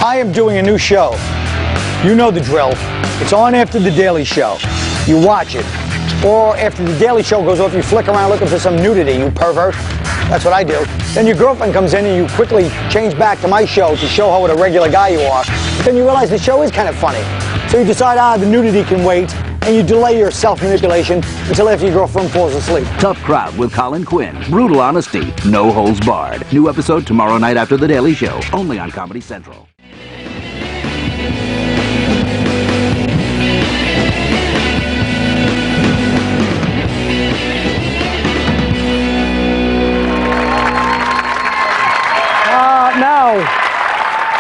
I am doing a new show. You know the drill. It's on after The Daily Show. You watch it. Or after The Daily Show goes off, you flick around looking for some nudity, you pervert. That's what I do. Then your girlfriend comes in and you quickly change back to my show to show her what a regular guy you are. But then you realize the show is kind of funny. So you decide, the nudity can wait, and you delay your self-manipulation until after your girlfriend falls asleep. Tough Crowd with Colin Quinn. Brutal honesty. No holds barred. New episode tomorrow night after The Daily Show. Only on Comedy Central.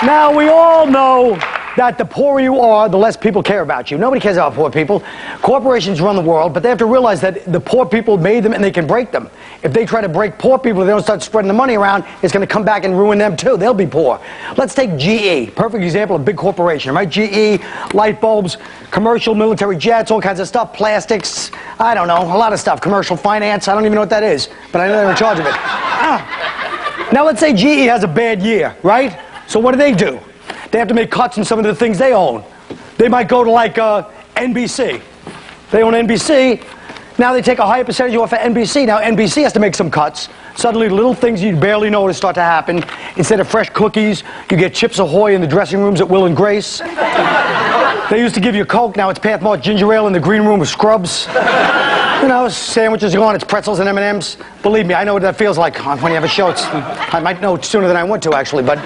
Now we all know that the poorer you are, the less people care about you. Nobody cares about poor people. Corporations run the world, but they have to realize that the poor people made them and they can break them. If they try to break poor people, if they don't start spreading the money around, it's going to come back and ruin them too. They'll be poor. Let's take GE, perfect example of big corporation, right? GE, light bulbs, commercial military jets, all kinds of stuff, plastics, I don't know, a lot of stuff, commercial finance, I don't even know what that is, but I know they're in charge of it. Now let's say GE has a bad year, right? So what do? They have to make cuts in some of the things they own. They might go to like NBC. They own NBC. Now they take a higher percentage off of NBC. Now NBC has to make some cuts. Suddenly little things you barely notice start to happen. Instead of fresh cookies, you get Chips Ahoy in the dressing rooms at Will and Grace. They used to give you Coke. Now it's Pathmark ginger ale in the green room with Scrubs. You know, sandwiches are gone, it's pretzels and M&Ms. Believe me, I know what that feels like when you have a show. I might know sooner than I want to, actually, but...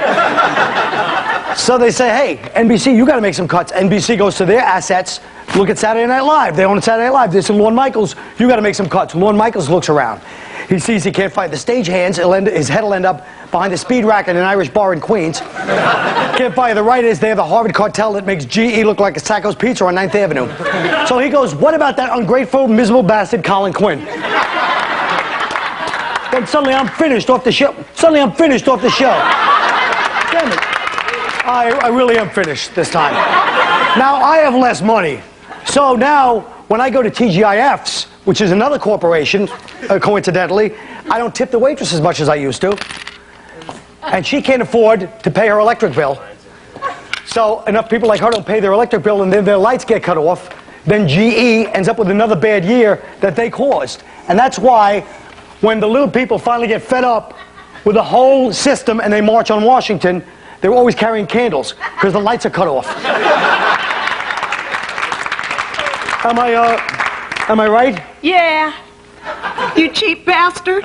So they say, hey, NBC, you got to make some cuts. NBC goes to their assets. Look at Saturday Night Live. They own Saturday Night Live. They say, Lorne Michaels, you got to make some cuts. Lorne Michaels looks around. He sees he can't fight the stagehands. His head will end up behind the speed rack in an Irish bar in Queens. Can't fire the writers. They have the Harvard cartel that makes GE look like a Sacco's Pizza on 9th Avenue. So he goes, what about that ungrateful, miserable bastard Colin Quinn? Then suddenly I'm finished off the show. Damn it. I really am finished this time. Now I have less money. So now when I go to TGIF's, which is another corporation, coincidentally, I don't tip the waitress as much as I used to. And she can't afford to pay her electric bill. So enough people like her don't pay their electric bill and then their lights get cut off. Then GE ends up with another bad year that they caused. And that's why when the little people finally get fed up with the whole system and they march on Washington, they're always carrying candles because the lights are cut off. Am I right? Yeah. You cheap bastard.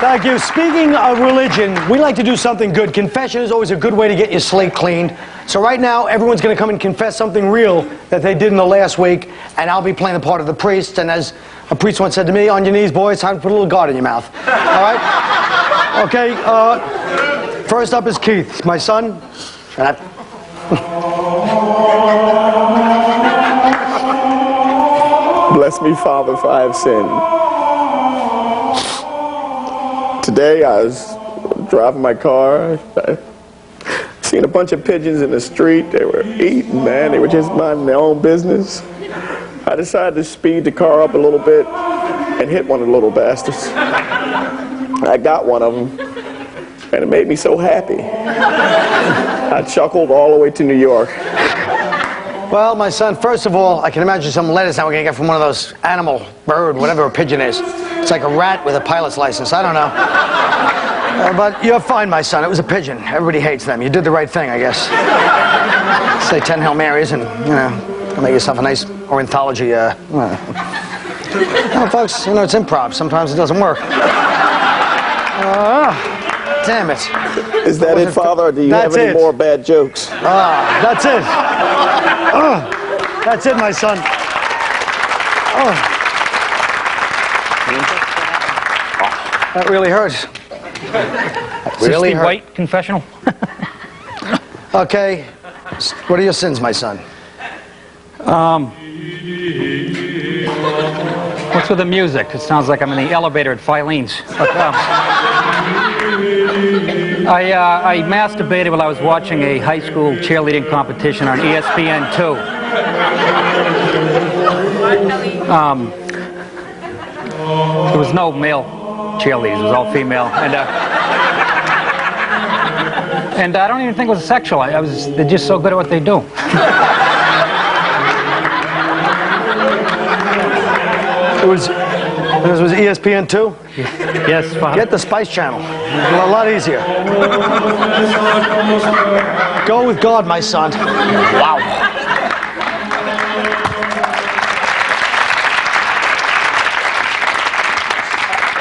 Thank you. Speaking of religion, we like to do something good. Confession is always a good way to get your slate cleaned. So right now, everyone's going to come and confess something real that they did in the last week, and I'll be playing the part of the priest. And as a priest once said to me, on your knees, boys, time to put a little God in your mouth. All right? Okay, first up is Keith, my son. Shut up. Bless me, Father, for I have sinned. Today I was driving my car. I seen a bunch of pigeons in the street. They were eating, man. They were just minding their own business. I decided to speed the car up a little bit and hit one of the little bastards. I got one of them, and it made me so happy. I chuckled all the way to New York. Well, my son, first of all, I can imagine some lettuce that we're going to get from one of those animal, bird, whatever a pigeon is. It's like a rat with a pilot's license. I don't know. But you're fine, my son. It was a pigeon. Everybody hates them. You did the right thing, I guess. Say 10 Hail Marys and, you know, make yourself a nice ornithology. Well, folks, you know, it's improv. Sometimes it doesn't work. Damn it. Is that it, Father, or do you have any more bad jokes? That's it. That's it, my son. Oh. That really hurts. Really hurt. White confessional. Okay. What are your sins, my son? What's with the music? It sounds like I'm in the elevator at Filene's. But, I masturbated while I was watching a high school cheerleading competition on ESPN2. There was no male cheerleaders. It was all female. And I don't even think it was sexual. They're just so good at what they do. This was ESPN2? Yes, Father. Get the Spice Channel. A lot easier. Go with God, my son. Wow.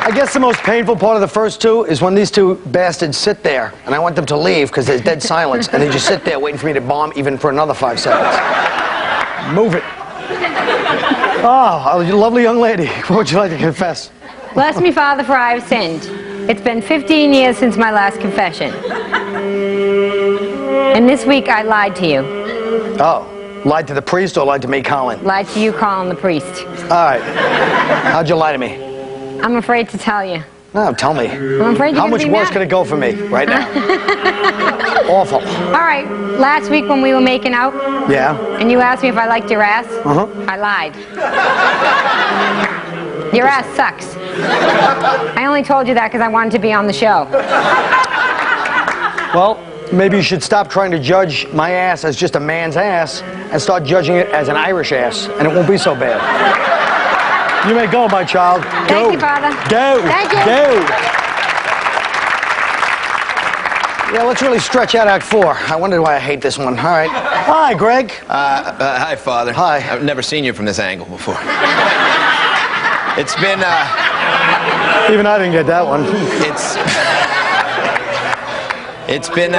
I guess the most painful part of the first two is when these two bastards sit there, and I want them to leave because there's dead silence, and they just sit there waiting for me to bomb even for another 5 seconds. Move it. Oh, you lovely young lady. What would you like to confess? Bless me, Father, for I have sinned. It's been 15 years since my last confession. And this week I lied to you. Oh, lied to the priest or lied to me, Colin? Lied to you, Colin, the priest. All right. How'd you lie to me? I'm afraid to tell you. No, tell me. I'm afraid you're How gonna much be worse mad. could it go for me right now? Awful. All right, last week when we were making out, Yeah? and you asked me if I liked your ass, Uh-huh. I lied. Your ass sucks. I only told you that because I wanted to be on the show. Well, maybe you should stop trying to judge my ass as just a man's ass and start judging it as an Irish ass, and it won't be so bad. You may go, my child. Go. Thank you, Father. Go. Thank you. Go. Yeah, let's really stretch out Act 4. I wonder why I hate this one. All right. Hi, Greg. Hi, Father. Hi. I've never seen you from this angle before. It's been, Even I didn't get that one. It's been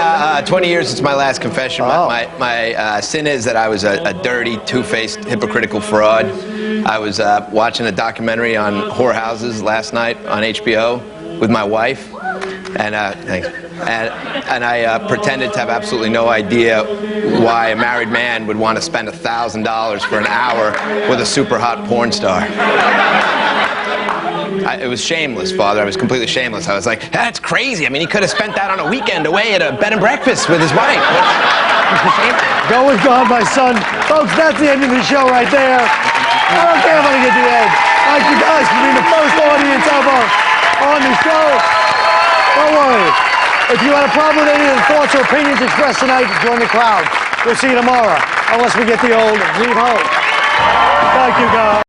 20 years since my last confession. Oh. My sin is that I was a dirty, two-faced, hypocritical fraud. I was watching a documentary on whorehouses last night on HBO with my wife, and thanks. And I pretended to have absolutely no idea why a married man would want to spend $1,000 for an hour with a super hot porn star. It was shameless, Father. I was completely shameless. I was like, that's crazy. I mean, he could have spent that on a weekend away at a bed and breakfast with his wife. Go with God, my son. Folks, that's the end of the show right there. I don't care if I get the end. Thank you guys for being the first audience ever on the show. Don't worry. If you had a problem with any of the thoughts or opinions expressed tonight, join the crowd. We'll see you tomorrow, unless we get the old leave home. Thank you, guys.